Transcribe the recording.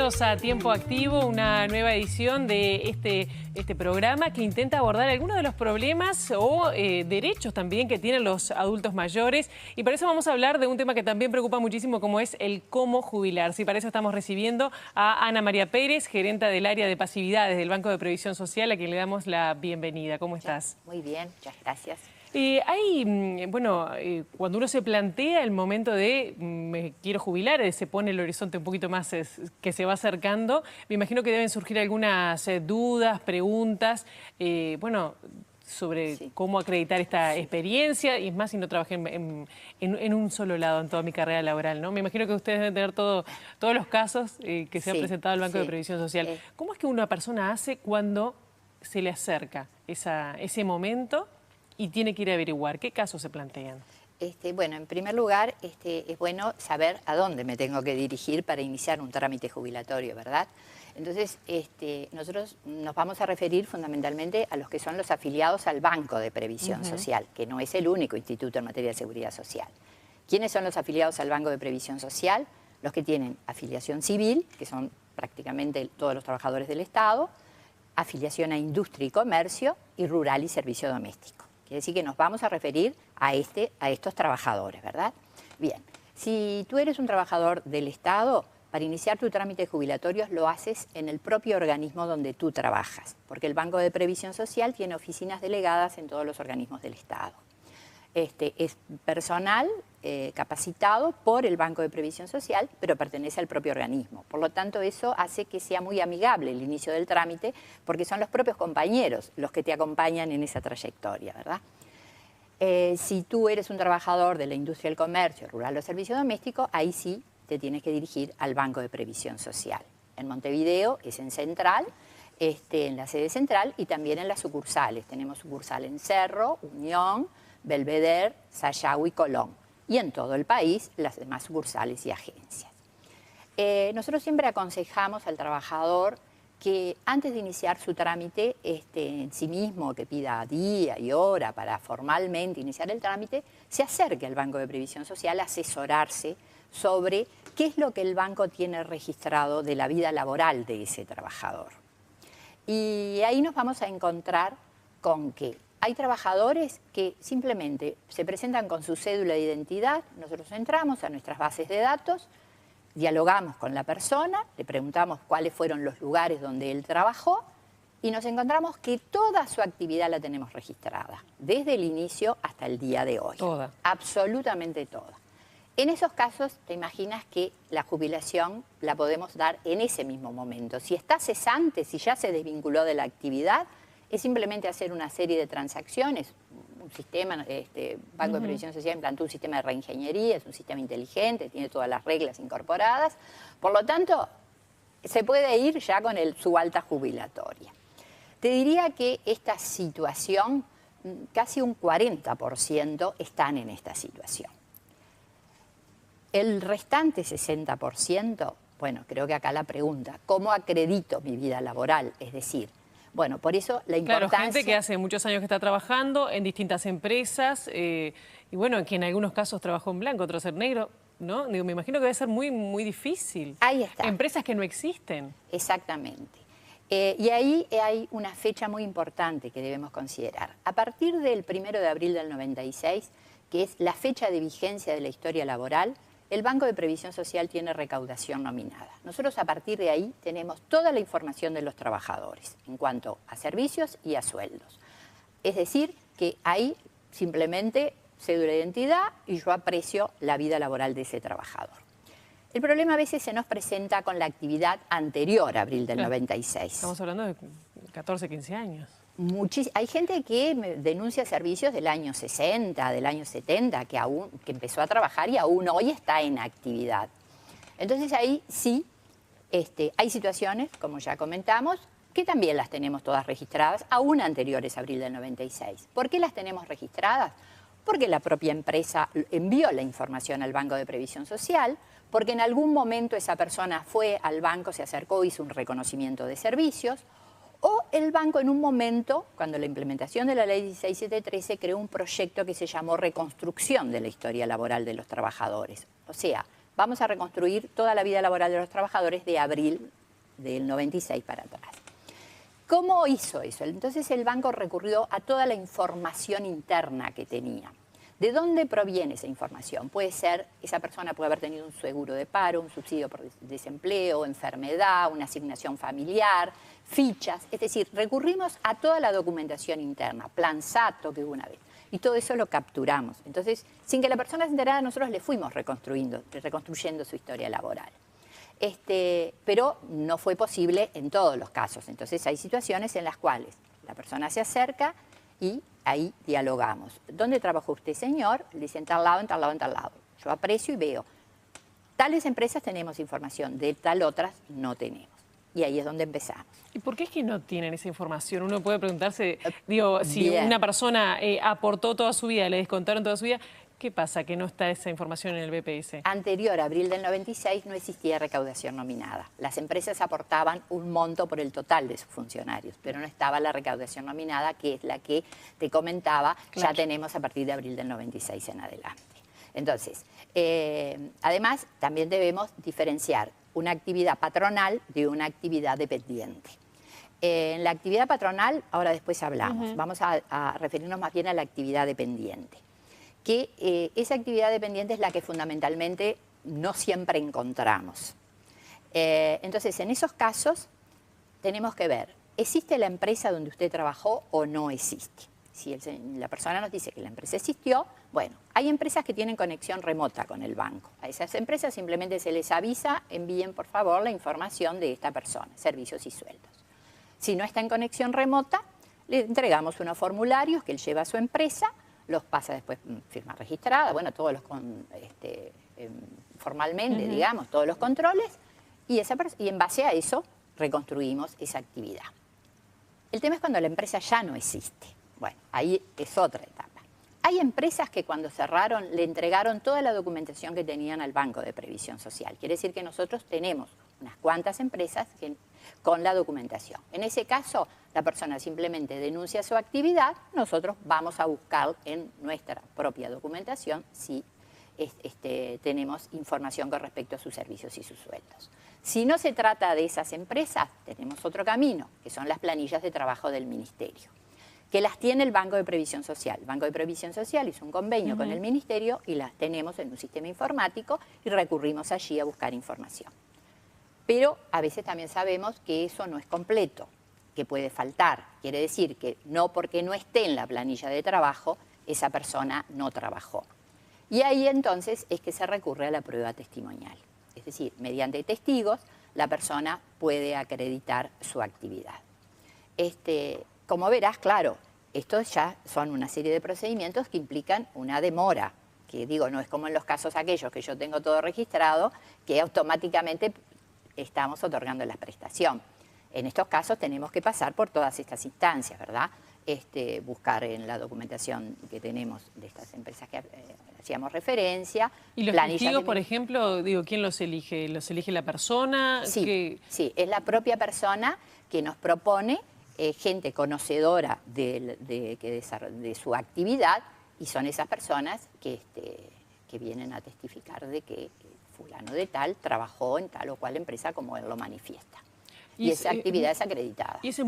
Bienvenidos a Tiempo Activo, una nueva edición de este programa que intenta abordar algunos de los problemas o derechos también que tienen los adultos mayores. Y para eso vamos a hablar de un tema que también preocupa muchísimo, como es el cómo jubilarse. Y para eso estamos recibiendo a Ana María Pérez, gerenta del área de pasividades del Banco de Previsión Social, a quien le damos la bienvenida. ¿Cómo estás? Muy bien, muchas gracias. Cuando uno se plantea el momento de me quiero jubilar, se pone el horizonte un poquito más que se va acercando, me imagino que deben surgir algunas dudas, preguntas, sobre cómo acreditar esta experiencia, y es más si no trabajé en un solo lado en toda mi carrera laboral, ¿no? Me imagino que ustedes deben tener todos los casos que se han presentado al Banco de Previsión Social. ¿Cómo es que una persona hace cuando se le acerca ese momento y tiene que ir a averiguar? ¿Qué casos se plantean? Bueno, en primer lugar, es bueno saber a dónde me tengo que dirigir para iniciar un trámite jubilatorio, ¿verdad? Entonces, nosotros nos vamos a referir fundamentalmente a los que son los afiliados al Banco de Previsión Social, que no es el único instituto en materia de seguridad social. ¿Quiénes son los afiliados al Banco de Previsión Social? Los que tienen afiliación civil, que son prácticamente todos los trabajadores del Estado, afiliación a industria y comercio, y rural y servicio doméstico. Quiere decir que nos vamos a referir a estos trabajadores, ¿verdad? Bien, si tú eres un trabajador del Estado, para iniciar tu trámite jubilatorio lo haces en el propio organismo donde tú trabajas, porque el Banco de Previsión Social tiene oficinas delegadas en todos los organismos del Estado. Es personal capacitado por el Banco de Previsión Social, pero pertenece al propio organismo. Por lo tanto, eso hace que sea muy amigable el inicio del trámite, porque son los propios compañeros los que te acompañan en esa trayectoria, ¿verdad? Si tú eres un trabajador de la industria del comercio, rural o servicio doméstico, ahí sí te tienes que dirigir al Banco de Previsión Social. En Montevideo es en Central, en la sede central, y también en las sucursales. Tenemos sucursal en Cerro, Unión, Belvedere, Sayago y Colón. Y en todo el país, las demás sucursales y agencias. Nosotros siempre aconsejamos al trabajador que antes de iniciar su trámite en sí mismo, que pida día y hora para formalmente iniciar el trámite, se acerque al Banco de Previsión Social a asesorarse sobre qué es lo que el banco tiene registrado de la vida laboral de ese trabajador. Y ahí nos vamos a encontrar con que hay trabajadores que simplemente se presentan con su cédula de identidad, nosotros entramos a nuestras bases de datos, dialogamos con la persona, le preguntamos cuáles fueron los lugares donde él trabajó y nos encontramos que toda su actividad la tenemos registrada, desde el inicio hasta el día de hoy. Toda. Absolutamente toda. En esos casos, te imaginas que la jubilación la podemos dar en ese mismo momento. Si está cesante, si ya se desvinculó de la actividad, es simplemente hacer una serie de transacciones. Un sistema, Banco de Previsión Social implantó un sistema de reingeniería, es un sistema inteligente, tiene todas las reglas incorporadas. Por lo tanto, se puede ir ya con su alta jubilatoria. Te diría que esta situación, casi un 40% están en esta situación. El restante 60%, bueno, creo que acá la pregunta, ¿cómo acredito mi vida laboral? Es decir, bueno, por eso la importancia... Claro, gente que hace muchos años que está trabajando en distintas empresas, y bueno, que en algunos casos trabajó en blanco, otros en negro, ¿no? Digo, me imagino que debe ser muy, muy difícil. Ahí está. Empresas que no existen. Exactamente. Y ahí hay una fecha muy importante que debemos considerar. A partir del 1 de abril del 96, que es la fecha de vigencia de la historia laboral, el Banco de Previsión Social tiene recaudación nominada. Nosotros a partir de ahí tenemos toda la información de los trabajadores en cuanto a servicios y a sueldos. Es decir, que ahí simplemente cédula de identidad y yo aprecio la vida laboral de ese trabajador. El problema a veces se nos presenta con la actividad anterior a abril del 96. Estamos hablando de 14, 15 años. Hay gente que denuncia servicios del año 60, del año 70, que empezó a trabajar y aún hoy está en actividad. Entonces ahí sí hay situaciones, como ya comentamos, que también las tenemos todas registradas, aún anteriores a abril del 96. ¿Por qué las tenemos registradas? Porque la propia empresa envió la información al Banco de Previsión Social, porque en algún momento esa persona fue al banco, se acercó, hizo un reconocimiento de servicios, o el banco en un momento, cuando la implementación de la ley 16713, creó un proyecto que se llamó Reconstrucción de la Historia Laboral de los Trabajadores. O sea, vamos a reconstruir toda la vida laboral de los trabajadores de abril del 96 para atrás. ¿Cómo hizo eso? Entonces el banco recurrió a toda la información interna que tenía. ¿De dónde proviene esa información? Puede ser, esa persona puede haber tenido un seguro de paro, un subsidio por desempleo, enfermedad, una asignación familiar, fichas. Es decir, recurrimos a toda la documentación interna, plan SATO que hubo una vez. Y todo eso lo capturamos. Entonces, sin que la persona se enterara, nosotros le fuimos reconstruyendo su historia laboral. Pero no fue posible en todos los casos. Entonces hay situaciones en las cuales la persona se acerca y ahí dialogamos. ¿Dónde trabajó usted, señor? Le dicen tal lado, en tal lado, en tal lado. Yo aprecio y veo. Tales empresas tenemos información, de tal otras no tenemos. Y ahí es donde empezamos. ¿Y por qué es que no tienen esa información? Uno puede preguntarse, digo, si Bien. una persona aportó toda su vida, le descontaron toda su vida, ¿qué pasa que no está esa información en el BPS? Anterior a abril del 96 no existía recaudación nominada. Las empresas aportaban un monto por el total de sus funcionarios, pero no estaba la recaudación nominada, que es la que te comentaba, claro. Ya tenemos a partir de abril del 96 en adelante. Entonces, además, también debemos diferenciar una actividad patronal de una actividad dependiente. En la actividad patronal, ahora después hablamos, vamos a referirnos más bien a la actividad dependiente. Que esa actividad dependiente es la que fundamentalmente no siempre encontramos. Entonces, en esos casos tenemos que ver, ¿existe la empresa donde usted trabajó o no existe? Si la persona nos dice que la empresa existió, bueno, hay empresas que tienen conexión remota con el banco. A esas empresas simplemente se les avisa, envíen por favor la información de esta persona, servicios y sueldos. Si no está en conexión remota, le entregamos unos formularios que él lleva a su empresa, los pasa después firma registrada, bueno, todos los formalmente, digamos, todos los controles, y en base a eso reconstruimos esa actividad. El tema es cuando la empresa ya no existe. Bueno, ahí es otra etapa. Hay empresas que cuando cerraron le entregaron toda la documentación que tenían al Banco de Previsión Social. Quiere decir que nosotros tenemos unas cuantas empresas con la documentación. En ese caso, la persona simplemente denuncia su actividad, nosotros vamos a buscar en nuestra propia documentación si tenemos información con respecto a sus servicios y sus sueldos. Si no se trata de esas empresas, tenemos otro camino, que son las planillas de trabajo del Ministerio, que las tiene el Banco de Previsión Social. El Banco de Previsión Social hizo un convenio con el Ministerio y las tenemos en un sistema informático y recurrimos allí a buscar información. Pero a veces también sabemos que eso no es completo, que puede faltar. Quiere decir que no porque no esté en la planilla de trabajo, esa persona no trabajó. Y ahí entonces es que se recurre a la prueba testimonial. Es decir, mediante testigos, la persona puede acreditar su actividad. Como verás, claro, estos ya son una serie de procedimientos que implican una demora, que digo, no es como en los casos aquellos que yo tengo todo registrado, que automáticamente estamos otorgando la prestación. En estos casos tenemos que pasar por todas estas instancias, ¿verdad? Buscar en la documentación que tenemos de estas empresas que hacíamos referencia. ¿Y los testigos, por ejemplo, digo, quién los elige? ¿Los elige la persona? Sí, sí, es la propia persona que nos propone gente conocedora de su actividad y son esas personas que vienen a testificar de que fulano de tal trabajó en tal o cual empresa como él lo manifiesta. Y esa actividad es acreditada.